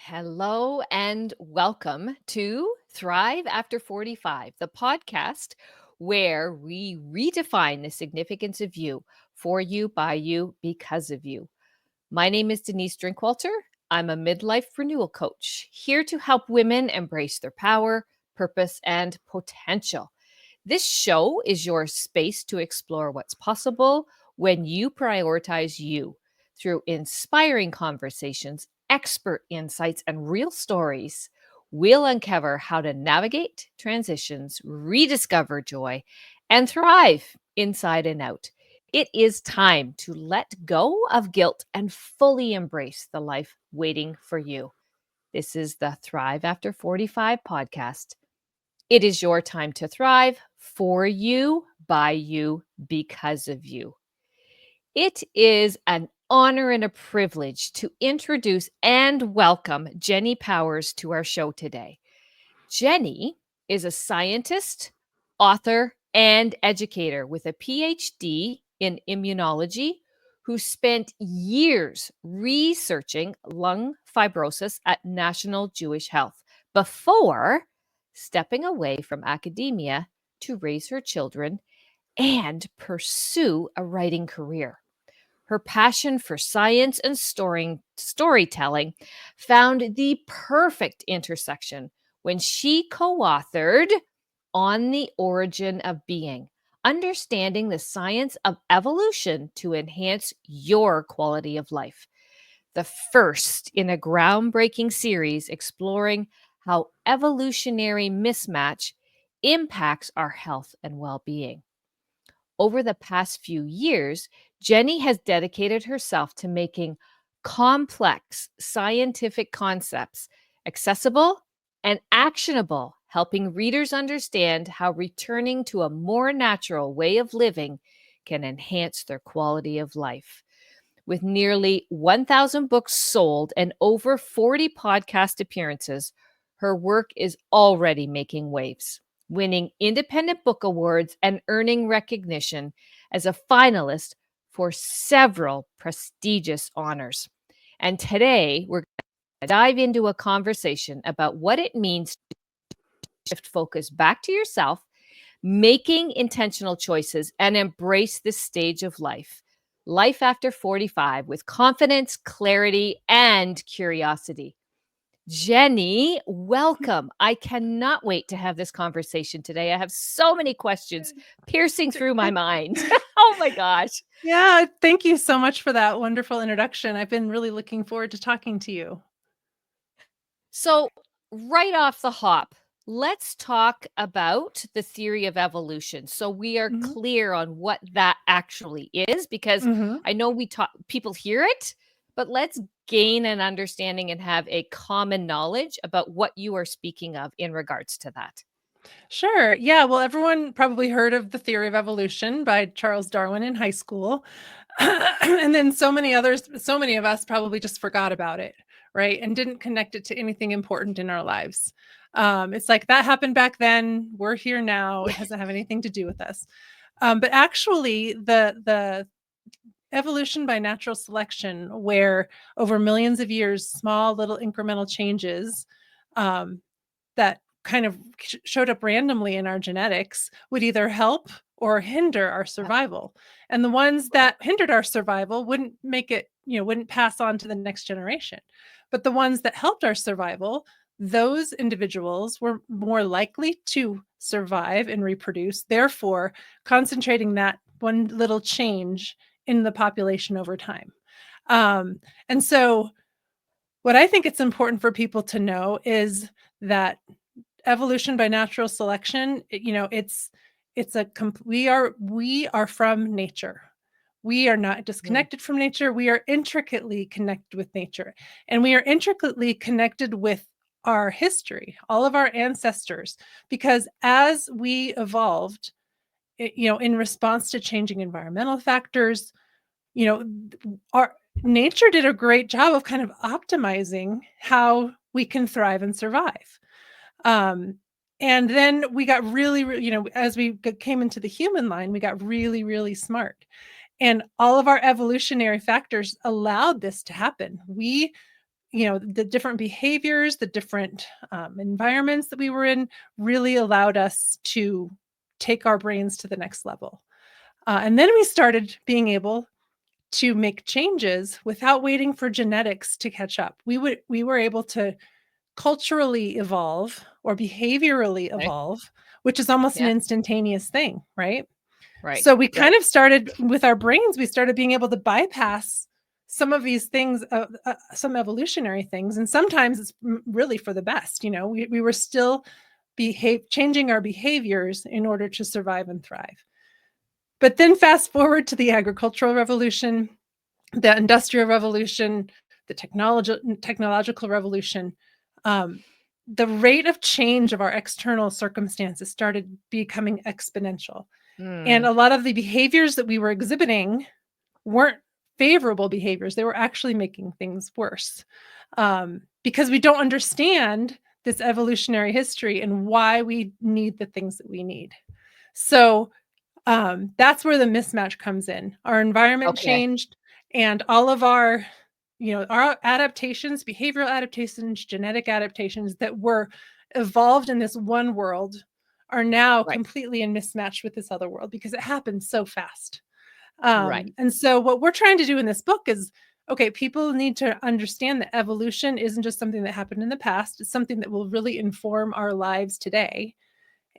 Hello and welcome to Thrive After 45, the podcast where we redefine the significance of you, by you, because of you. My name is Denise Drinkwalter. I'm a midlife renewal coach here to help women embrace their power, purpose, and potential. This show is your space to explore what's possible when you prioritize you through inspiring conversations, expert insights, and real stories. We'll uncover how to navigate transitions, rediscover joy, and thrive inside and out. It is time to let go of guilt and fully embrace the life waiting for you. This is the Thrive After 45 podcast. It is your time to thrive for you, by you, because of you. It is an honor and a privilege to introduce and welcome Jenny Powers to our show today. Jenny is a scientist, author, and educator with a PhD in immunology who spent years researching lung fibrosis at National Jewish Health before stepping away from academia to raise her children and pursue a writing career. Her passion for science and storytelling found the perfect intersection when she co-authored On the Origin of Being, Understanding the Science of Evolution to Enhance Your Quality of Life, the first in a groundbreaking series exploring how evolutionary mismatch impacts our health and well-being. Over the past few years, Jenny has dedicated herself to making complex scientific concepts accessible and actionable, helping readers understand how returning to a more natural way of living can enhance their quality of life. With nearly 1,000 books sold and over 40 podcast appearances, her work is already making waves, winning independent book awards and earning recognition as a finalist for several prestigious honors. And today, we're going to dive into a conversation about what it means to shift focus back to yourself, making intentional choices, and embrace this stage of life after 45, with confidence, clarity, and curiosity. Jenny, welcome. I cannot wait to have this conversation today. I have so many questions piercing through my mind. Oh my gosh. Yeah, thank you so much for that wonderful introduction. I've been really looking forward to talking to you. So, right off the hop, let's talk about the theory of evolution. So we are Mhm. clear on what that actually is, because Mhm. I know people hear it, but let's gain an understanding and have a common knowledge about what you are speaking of in regards to that. Sure. Yeah, well, everyone probably heard of the theory of evolution by Charles Darwin in high school. And then so many of us probably just forgot about it, right? And didn't connect it to anything important in our lives. It's like that happened back then. We're here now. It doesn't have anything to do with us. But actually, the evolution by natural selection, where over millions of years, small little incremental changes um, that kind of showed up randomly in our genetics would either help or hinder our Yep. survival. And the ones that hindered our survival wouldn't make it, wouldn't pass on to the next generation. But the ones that helped our survival, those individuals were more likely to survive and reproduce, therefore concentrating that one little change in the population over time. Um, and so what I think it's important for people to know is that evolution by natural selection, we are from nature. We are not Mm. disconnected from nature. We are intricately connected with nature, and we are intricately connected with our history, all of our ancestors, because as we evolved, in response to changing environmental factors, you know, our nature did a great job of kind of optimizing how we can thrive and survive. Um, and then we got as we came into the human line, we got really, really smart. And all of our evolutionary factors allowed this to happen. We the different behaviors, the different environments that we were in really allowed us to take our brains to the next level. And then we started being able to make changes without waiting for genetics to catch up. We were able to culturally evolve or behaviorally Okay. evolve, which is almost an Yeah. instantaneous thing, right? Right. So we kind Right. of started with our brains, we started being able to bypass some of these things, some evolutionary things. And sometimes it's really for the best. We were still changing our behaviors in order to survive and thrive. But then fast forward to the agricultural revolution, the industrial revolution, the technological revolution. Um, the rate of change of our external circumstances started becoming exponential. And Mm. a lot of the behaviors that we were exhibiting weren't favorable behaviors. They were actually making things worse, because we don't understand this evolutionary history and why we need the things that we need. So that's where the mismatch comes in. Our environment Okay. changed, and all of our adaptations, behavioral adaptations, genetic adaptations that were evolved in this one world are now Right. completely in mismatch with this other world because it happens so fast. Right. And so what we're trying to do in this book is, okay, people need to understand that evolution isn't just something that happened in the past. It's something that will really inform our lives today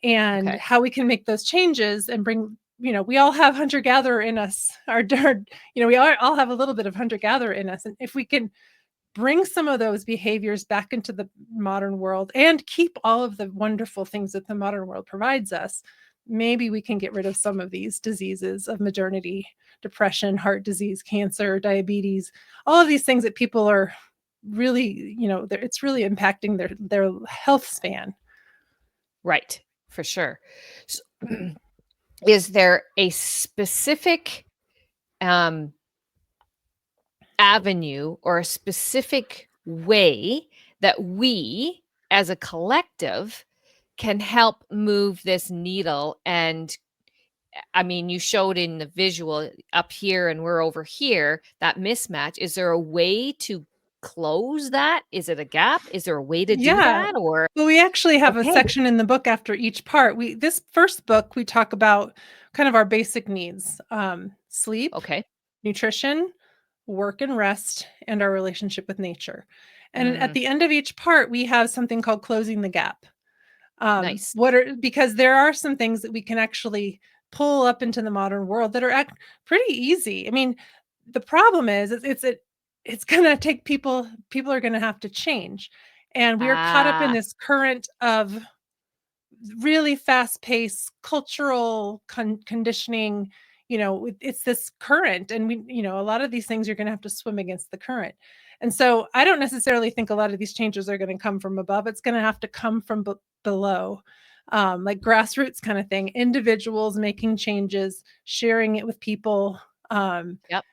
and Okay. how we can make those changes and bring, we all have hunter gatherer in us. We all have a little bit of hunter gatherer in us. And if we can bring some of those behaviors back into the modern world and keep all of the wonderful things that the modern world provides us, maybe we can get rid of some of these diseases of modernity: depression, heart disease, cancer, diabetes, all of these things that people are really, it's really impacting their health span. Right. For sure. So, is there a specific um, avenue or a specific way that we as a collective can help move this needle? And I mean, you showed in the visual up here and we're over here, that mismatch. Is there a way to close that? Is it a gap? Is there a way to do Yeah. that? Or, Well, we actually have a okay, section in the book after each part. This first book, we talk about kind of our basic needs: sleep, okay. nutrition, work and rest, and our relationship with nature. And at Mm, the end of each part, we have something called closing the gap. nice. Because there are some things that we can actually pull up into the modern world that are pretty easy. I mean, the problem is it's going to take people are going to have to change. And we are caught up in Ah, this current of really fast-paced cultural conditioning. It's this current, and a lot of these things you're going to have to swim against the current. And so I don't necessarily think a lot of these changes are going to come from above. It's going to have to come from below, like grassroots kind of thing, individuals making changes, sharing it with people, um, yep.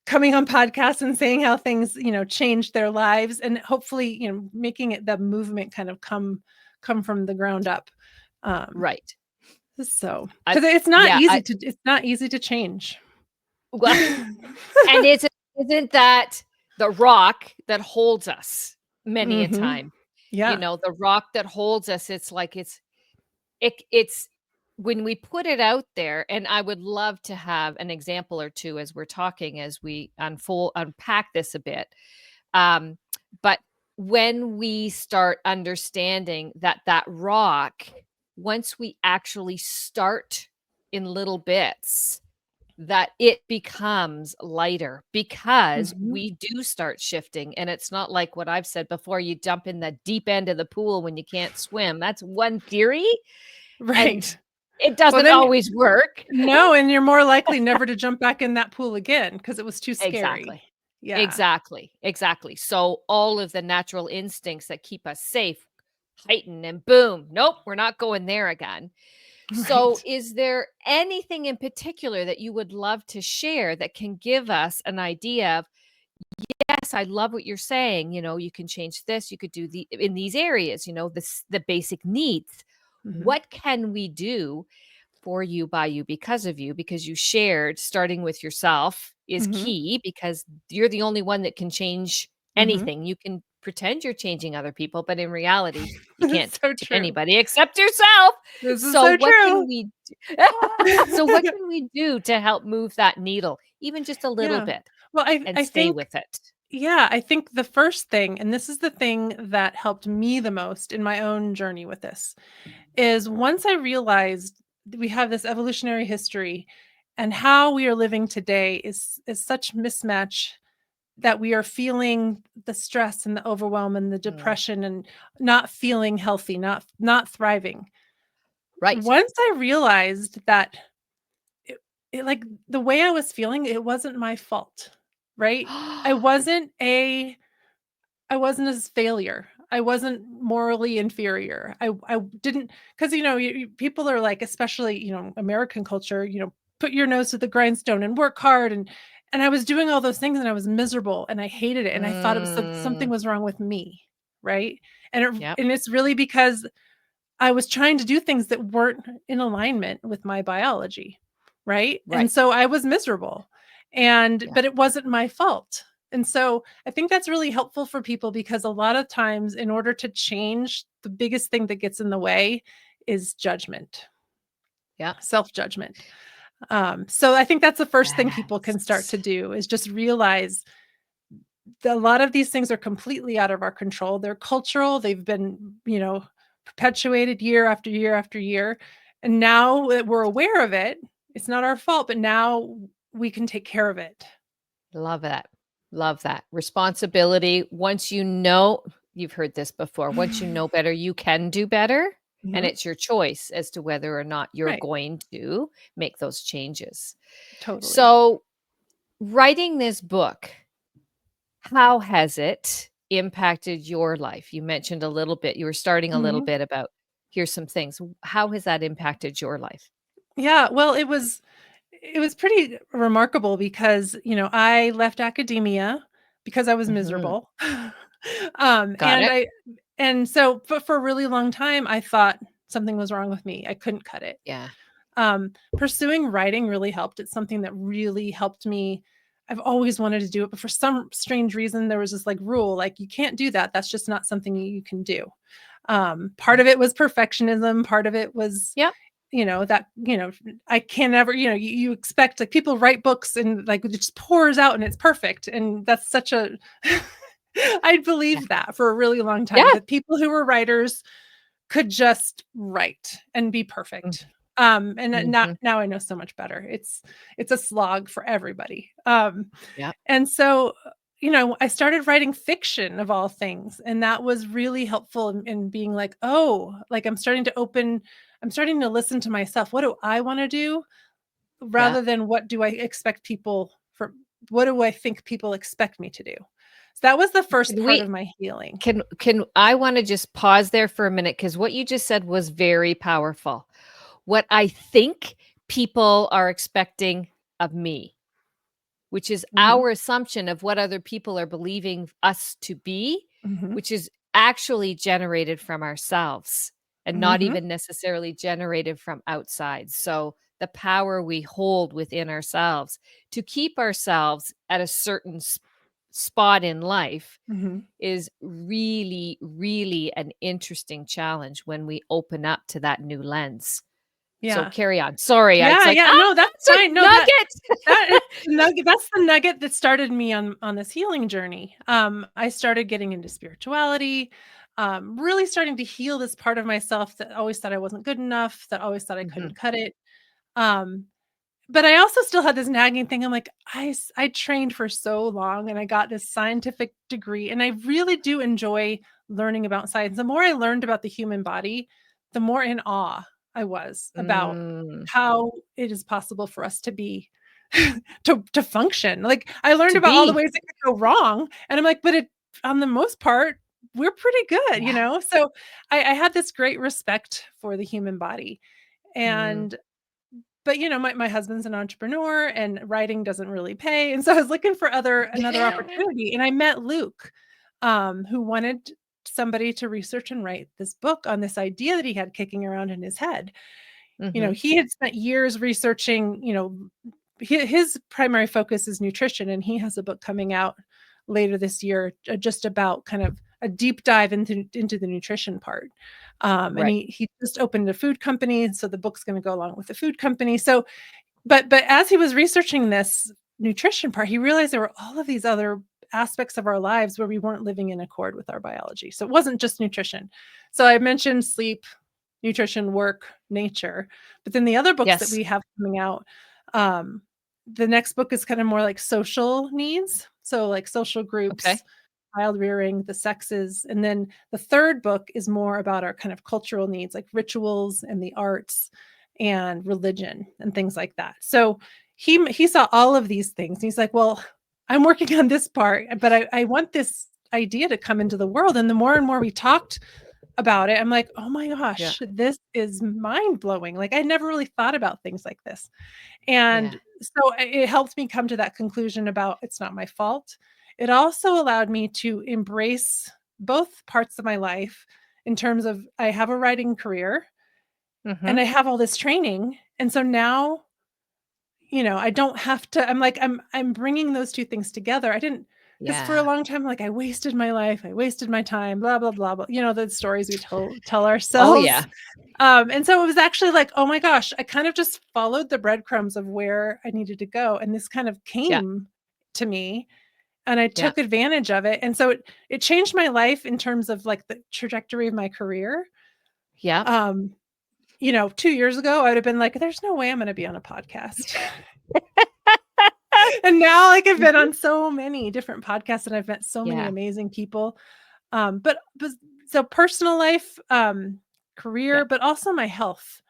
coming on podcasts and saying how things change their lives, and hopefully making it, the movement kind of come from the ground up. um Right. so I, because yeah. it's not easy to change. Well, and isn't that the rock that holds us many a Hmm. time? Yeah. The rock that holds us, it's like it's when we put it out there, and I would love to have an example or two as we're talking, as we unpack this a bit. Um, but when we start understanding that that rock, once we actually start in little bits, that it becomes lighter because Hmm. we do start shifting. And it's not like what I've said before, you jump in the deep end of the pool when you can't swim. That's one theory, and Right. it Well, doesn't then always work. no, and you're more likely never to jump back in that pool again because it was too scary. Exactly. Yeah. Exactly. Exactly. So all of the natural instincts that keep us safe heighten, and boom, nope, we're not going there again. So Right. is there anything in particular that you would love to share that can give us an idea of, yes, I love what you're saying, you can change this, you could do the in these areas, the basic needs. Hmm. What can we do for you, by you, because of you? Because you shared starting with yourself is Hmm. key, because you're the only one that can change Mhm. anything. You can pretend you're changing other people, but in reality, you can't It's so change true. anybody except yourself. This is So so what true. can we so what can we do to help move that needle even just a little Yeah. bit Well, I and I stay think with it? yeah, I think the first thing, and this is the thing that helped me the most in my own journey with this, is once I realized that we have this evolutionary history and how we are living today is such mismatch that we are feeling the stress and the overwhelm and the Mm, depression and not feeling healthy, not thriving. right. Once I realized that it, like the way I was feeling, it wasn't my fault, right? I wasn't a I wasn't a failure. I wasn't morally inferior. I didn't, because people are like, especially American culture, put your nose to the grindstone and work hard, and I was doing all those things and I was miserable and I hated it and I thought it was something Mm, was wrong with me, right? And yep, it's really because I was trying to do things that weren't in alignment with my biology, right? And right. so I was miserable. Yeah. But it wasn't my fault. And so I think that's really helpful for people because a lot of times in order to change, the biggest thing that gets in the way is judgment, Yeah. self-judgment. So I think that's the first thing people can start Yes. to do is just realize a lot of these things are completely out of our control. They're cultural. They've been, perpetuated year after year after year. And now that we're aware of it, it's not our fault, but now we can take care of it. Love that. Love that. Responsibility. Once you know, you've heard this before. Once you know better, you can do better. And Mhm. it's your choice as to whether or not you're Right. going to make those changes. Totally. So, writing this book, how has it impacted your life? You mentioned a little bit, you were starting a little Mhm. bit about here's some things. How has that impacted your life? Yeah, well, it was pretty remarkable because, I left academia because I was Mhm. miserable. Got And it. so for a really long time, I thought something was wrong with me. I couldn't cut it. Yeah. Pursuing writing really helped. It's something that really helped me. I've always wanted to do it, but for some strange reason, there was this like rule, like you can't do that. That's just not something you can do. Part of it was perfectionism. Part of it was, Yep. that, I can never, you expect like people write books and like it just pours out and it's perfect. And that's such a, I Yeah. believed that for a really long time, Yeah. that people who were writers could just write and be Mm, perfect. And not mhm. now I know so much better. It's a slog for everybody. Yep. And so, I started writing fiction of all things, and that was really helpful in being like, oh, like I'm starting to listen to myself. What do I want to do Yeah. rather than what do I think people expect me to do? So that was the first Can part we of my healing. can I wanna just pause there for a minute because what you just said was very powerful. What I think people are expecting of me, which is Mhm. our assumption of what other people are believing us to be, Mhm. which is actually generated from ourselves and not Mhm. even necessarily generated from outside. So, the power we hold within ourselves to keep ourselves at a certain spot in life Mhm. is really, really an interesting challenge when we open up to that new lens. So Yeah. carry on. Sorry, it's Yeah, like, yeah, no, that's it's a fine. No, that is nugget. the nugget that's the nugget that started me on this healing journey. I started getting into spirituality, really starting to heal this part of myself that always thought I wasn't good enough, that always thought I Mhm. couldn't cut it. Um, but I also still had this nagging thing. I'm like, I trained for so long and I got this scientific degree, and I really do enjoy learning about science. The more I learned about the human body, the more in awe I was about Mm, how it is possible for us to be to function. Like I learned to about all the be. ways it could go wrong, and I'm like, but it on the most part, we're pretty good, Yeah. So I had this great respect for the human body, Mm. and but, my husband's an entrepreneur and writing doesn't really pay, and so I was looking for another opportunity, and I met Luke, who wanted somebody to research and write this book on this idea that he had kicking around in his head. Mhm. He had spent years researching, his primary focus is nutrition, and he has a book coming out, later this year, just about kind of a deep dive into the nutrition part. And Right. he just opened a food company, so the book's going to go along with the food company. So, but as he was researching this nutrition part, he realized there were all of these other aspects of our lives where we weren't living in accord with our biology. So it wasn't just nutrition. So I mentioned sleep, nutrition, work, nature. But then the other books that Yes. we have coming out, um, the next book is kind of more like social needs. So like social Okay. groups, child rearing, the sexes. And then the third book is more about our kind of cultural needs, like rituals and the arts and religion and things like that. So he saw all of these things. He's like, well, I'm working on this part, but I want this idea to come into the world. And the more and more we talked about it, I'm like, oh my Yeah. gosh, this is mind blowing. Like I never really thought about things like this. Yeah. And so it helped me come to that conclusion about it's not my fault. It also allowed me to embrace both parts of my life in terms of I have a writing career and Mhm. I have all this training. And so now, I don't have to I'm bringing those two things together. I didn't because for a Yeah. long time, like I wasted my life, I wasted my time, blah, blah, blah, blah. The stories we tell Oh, ourselves. yeah. And so it was actually like, oh my gosh, I kind of just followed the breadcrumbs of where I needed to go. And this kind of Yeah. came to me and I Yeah. took advantage of it. And so it changed my life in terms of like the trajectory of my career. Yeah. Um, 2 years ago, I would have been like, there's no way I'm going to be on a podcast. And now like I've been Mhm. on so many different podcasts and I've met so many Yeah. amazing people. But so personal life, Yeah. career, but also my health.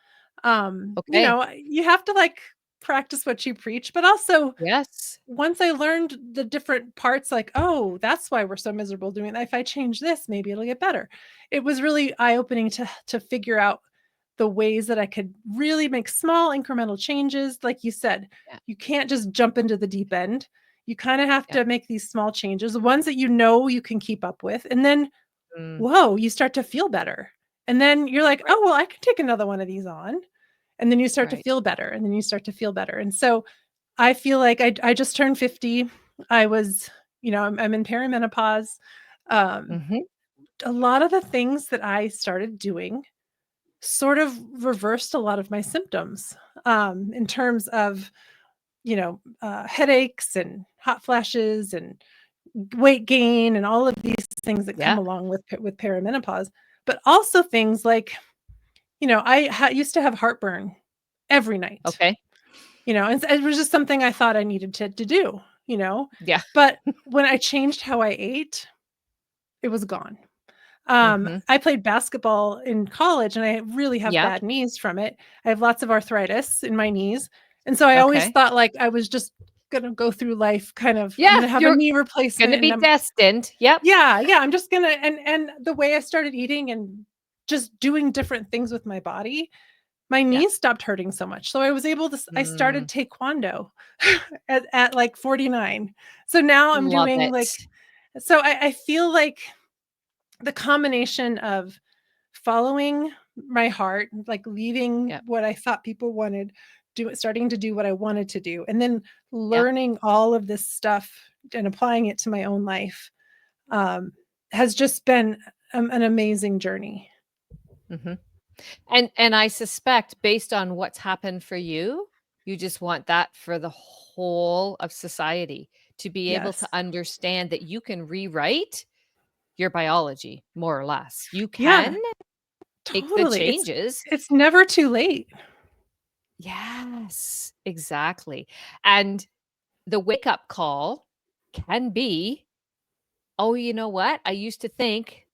Okay. You have to like practice what you preach, but also Yes. once I learned the different parts, like, oh, that's why we're so miserable doing that. If I change this, maybe it'll get better. It was really eye-opening to figure out the ways that I could really make small incremental changes. Like you said, Yeah. you can't just jump into the deep end. You kind of have Yeah. to make these small changes, the ones that you can keep up with. And then, Mm. whoa, you start to feel better. And then you're like, Right. oh, well, I can take another one of these on. And then you start to Right. feel better. And then you start to feel better. And so I feel like I just turned 50. I was, I'm in perimenopause. Um, Mhm. a lot of the things that I started doing sort of reversed a lot of my symptoms in terms of, headaches and hot flashes and weight gain and all of these things that come Yeah. along with perimenopause, but also things like, used to have heartburn every night. Okay. And it was just something I thought I needed to do, Yeah. but when I changed how I ate, it was gone. Mhm. I played basketball in college and I really have Yeah. bad knees from it. I have lots of arthritis in my knees. And so I always Okay. thought like I was just gonna go through life kind of I'm Yeah. gonna have a You're knee gonna replacement and be destined. Yep. yeah, I'm just gonna and the way I started eating and just doing different things with my body, my Yeah. knees stopped hurting so much. So I was able to I started Mm. taekwondo at like 49. So now I'm Love doing like it. so I feel like the combination of following my heart, like leaving Yep. what I thought people wanted, starting to do what I wanted to do, and then Yep. learning all of this stuff and applying it to my own life, um, has just been an amazing journey. Mhm. And I suspect based on what's happened for you, you just want that for the whole of society to be able Yes. to understand that you can rewrite your biology more or less. You can Yeah, make the totally. changes. It's never too late. Yes, exactly. And the wake up call can be, "Oh, you know what? I used to think,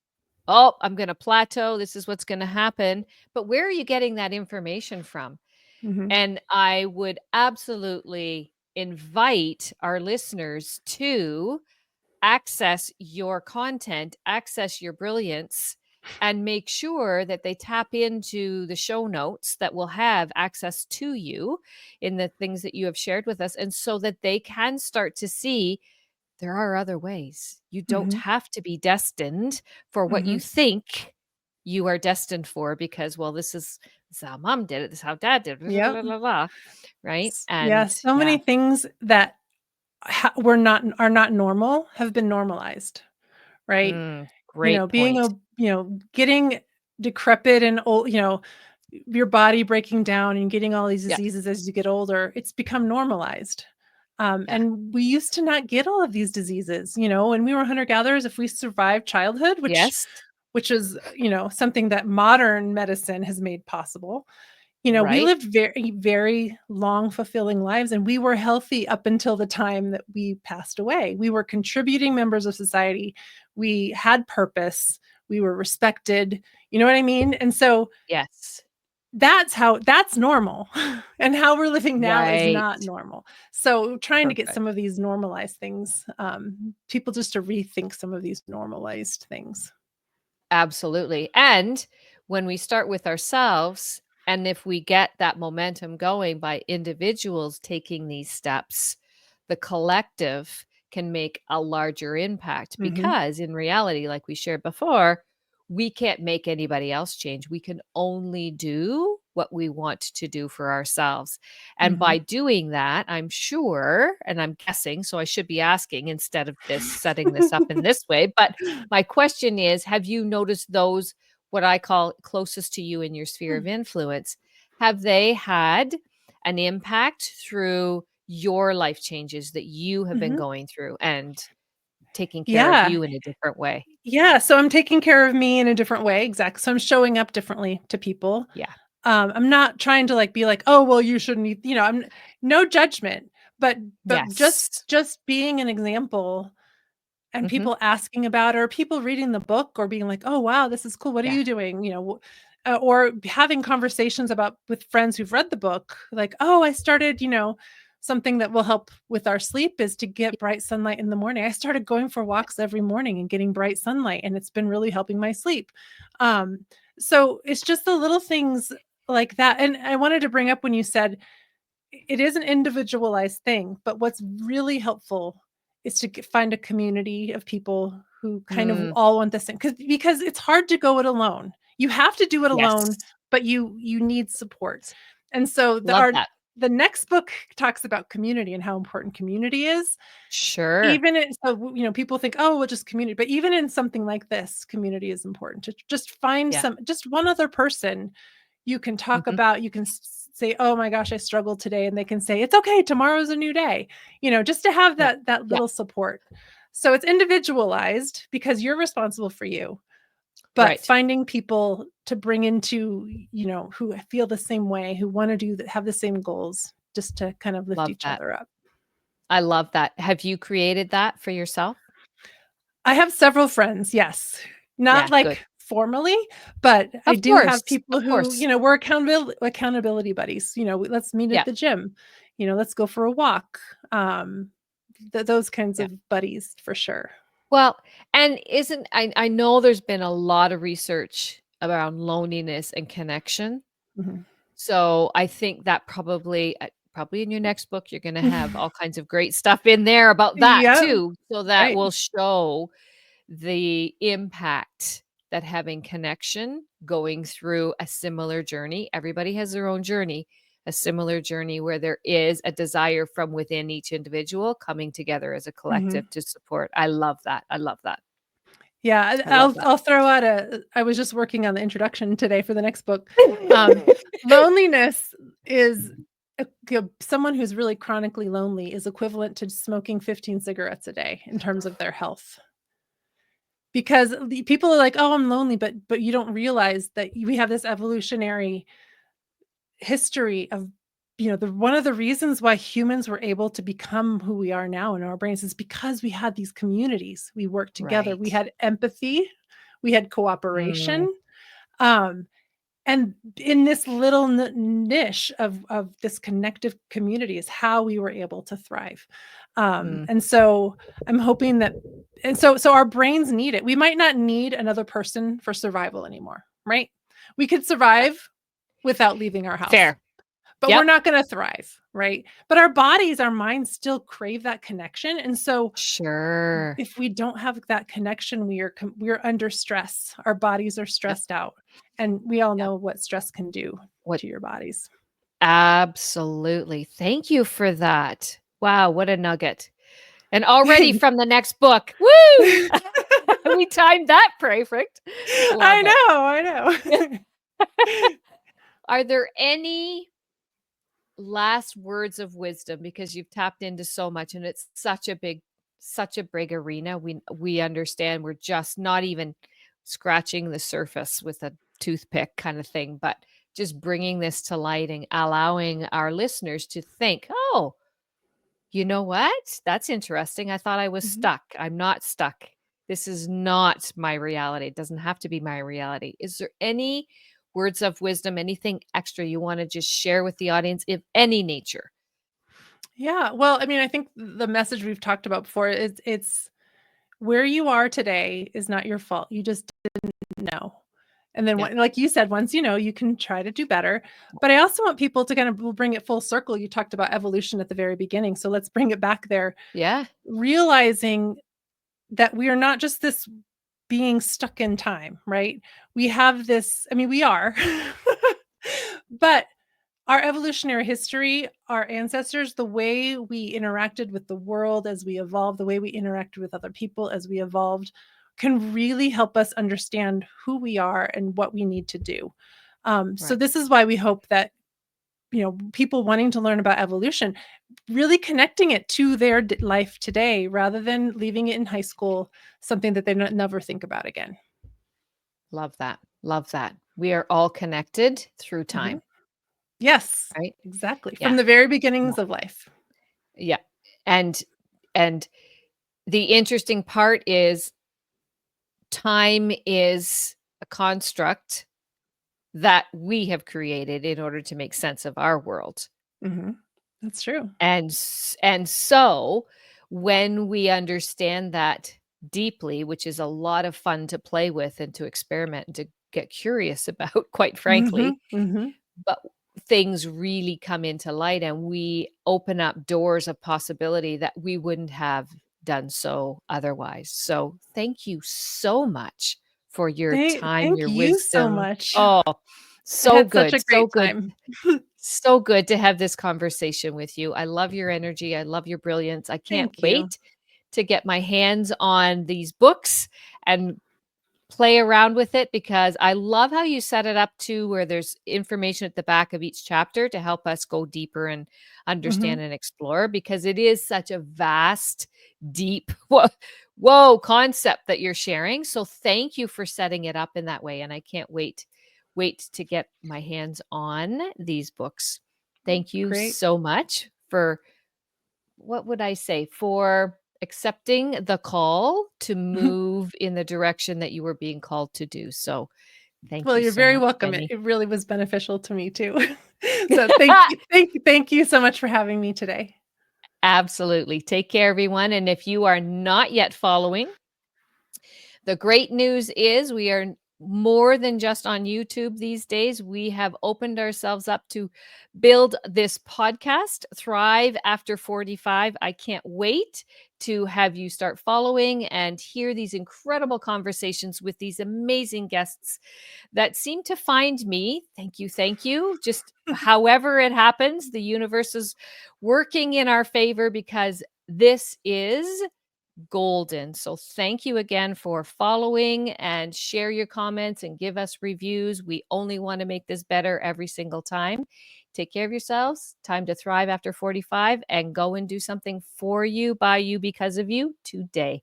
oh, I'm going to plateau. This is what's going to happen." But where are you getting that information from? Mhm. And I would absolutely invite our listeners to access your content, access your brilliance, and make sure that they tap into the show notes that will have access to you in the things that you have shared with us. And so that they can start to see there are other ways. You don't Mhm. have to be destined for what you Mhm. think you are destined for because, well, this is how mom did it. This is how dad did it. Blah, blah, Yep. blah, blah, blah, right? Yeah, And so yeah, many things that are not normal have been normalized, right? Great Being point. getting decrepit and old, your body breaking down and getting all these Yeah, diseases as you get older, it's become normalized. yeah. And we used to not get all of these diseases, when we were hunter gatherers. If we survived childhood, Yes. which is, something that modern medicine has made possible. We Right. lived very, very long, fulfilling lives, and we were healthy up until the time that we passed away. We were contributing members of society. We had purpose. We were respected. You know what I mean? And so Yes. that's normal. And how we're living now is Right. not normal. So trying to get Perfect. some of these normalized things, people just to rethink some of these normalized things. Absolutely. And when we start with ourselves, and if we get that momentum going by individuals taking these steps, the collective can make a larger impact Mhm. because, in reality, like we shared before, we can't make anybody else change. We can only do what we want to do for ourselves. And Mhm. by doing that, I'm sure, and I'm guessing, so I should be asking instead of this setting this up in this way, but my question is, have you noticed those, what I call closest to you in your sphere of influence, have they had an impact through your life changes that you have been Mhm. going through and taking care of Yeah. you in a different way? Yeah, so I'm taking care of me in a different way, exactly. So I'm showing up differently to people. Yeah. I'm not trying to, like, be like, "Oh, well, you shouldn't eat," I'm no judgment, but just Yes. just being an example. And Mhm. people asking about, or people reading the book or being like, "Oh, wow, this is cool. What are Yeah. you doing?" Or having conversations about with friends who've read the book, like, "Oh, I started, something that will help with our sleep is to get bright sunlight in the morning. I started going for Yeah. walks every morning and getting bright sunlight, and it's been really helping my sleep." Um, so it's just the little things like that. And I wanted to bring up when you said it is an individualized thing, but what's really helpful is to find a community of people who kind of Mm. all want the same, because it's hard to go it alone. You have to do it alone, Yes. but you need support. And so Love that. the next book talks about community and how important community is. Sure. Even in, so people think, oh, well, just community, but even in something like this, community is important. To just find Yeah. just one other person you can talk Mhm. about. You can say, "Oh my gosh, I struggled today," and they can say, "It's okay, tomorrow's a new day." Just to have Yeah. that Yeah. little support. So it's individualized because you're responsible for you, but Right. finding people to bring into, who feel the same way, who want to have the same goals, just to kind of lift Love each that. other up. I love that. Have you created that for yourself? I have several friends, yes. Not Yeah, good. like formally, but I Of do have course. people Of who, course. we're accountability buddies. Let's meet at Yeah. the gym. Let's go for a walk. Um, those kinds Yeah. of buddies for sure. Well, and isn't I know there's been a lot of research around loneliness and connection. Mhm. So I think that probably in your next book, you're gonna have all kinds of great stuff in there about that Yeah, too, so that right. will show the impact that having connection, going through a similar journey, everybody has their own journey, a similar journey where there is a desire from within each individual coming together as a Mhm. collective to support. I love that. I love that. Yeah, I love I'll throw out I was just working on the introduction today for the next book. Loneliness is someone who's really chronically lonely is equivalent to smoking 15 cigarettes a day in terms of their health. Because the people are like, "Oh, I'm lonely," but you don't realize that we have this evolutionary history of, the one of the reasons why humans were able to become who we are now in our brains is because we had these communities. We worked together. We Right. had empathy, we had Mm, cooperation. Um, and in this little niche of this connective community is how we were able to thrive. mm, And so I'm hoping that, and so our brains need it. We might not need another person for survival anymore, right? We could survive without leaving our house, fair. but we're Yep. not going to thrive, right? But our bodies, our minds still crave that connection. And so Sure. if we don't have that connection, we're under stress. Our bodies are Yep. stressed out, and we all Yep. know what stress can do What to your bodies. absolutely. Thank you for that. Wow, what a nugget. And already from the next book. Woo! We timed that perfect. Love it. I know. Are there any last words of wisdom, because you've tapped into so much and it's such a big arena. We understand we're just not even scratching the surface with a toothpick kind of thing, but just bringing this to light and allowing our listeners to think, oh, you know what? That's interesting. I thought I was Mhm. stuck. I'm not stuck. This is not my reality. It doesn't have to be my reality. Is there any words of wisdom, anything extra you want to just share with the audience of any nature? Yeah, well, I mean, I think the message we've talked about before is it's where you are today is not your fault. You just didn't know. And then, Yeah. like you said, once you know, you can try to do better. But I also want people to kind of we'll bring it full circle. You talked about evolution at the very beginning. So let's bring it back there. Yeah. Realizing that we are not just this being stuck in time, right? We have this, I mean, we are, but our evolutionary history, our ancestors, the way we interacted with the world as we evolved, the way we interacted with other people as we evolved, can really help us understand who we are and what we need to do. So Right. this is why we hope that people wanting to learn about evolution, really connecting it to their life today, rather than leaving it in high school, something that they never think about again. Love that. Love that. We are all connected through hmm time, Yes, right? exactly. Yeah. From the very Yeah. beginnings of life. Yeah. And and the interesting part is time is a construct that we have created in order to make sense of our world. hmm That's true. And so when we understand that deeply, which is a lot of fun to play with and to experiment and to get curious about, quite hmm frankly, hmm but things really come into light and we open up doors of possibility that we wouldn't have done so otherwise. So thank you so much for your time, Thank your you so wisdom. much. Oh, I so had such good. a So great good. time. So good to have this conversation with you. I love your energy. I love your brilliance. I can't Thank you. wait to get my hands on these books and play around with it, because I love how you set it up to where there's information at the back of each chapter to help us go deeper and understand hmm and explore, because it is such a vast, deep, whoa concept that you're sharing. So thank you for setting it up in that way. And I can't wait to get my hands on these books. Thank you Great. so much for, what would I say, for accepting the call to move in the direction that you were being called to do. So thank Well, you you're so very much, welcome. It, Jenny. it really was beneficial to me too. So thank you so much for having me today. Absolutely. Take care, everyone. And if you are not yet following, the great news is we are more than just on YouTube these days. We have opened ourselves up to build this podcast, Thrive After 45. I can't wait to have you start following and hear these incredible conversations with these amazing guests that seem to find me. Thank you. Thank you. Just however it happens, the universe is working in our favor, because this is golden. So thank you again for following, and share your comments and give us reviews. We only want to make this better every single time. Take care of yourselves. Time to thrive after 45 and go and do something for you, by you, because of you today.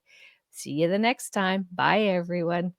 See you the next time. Bye, everyone.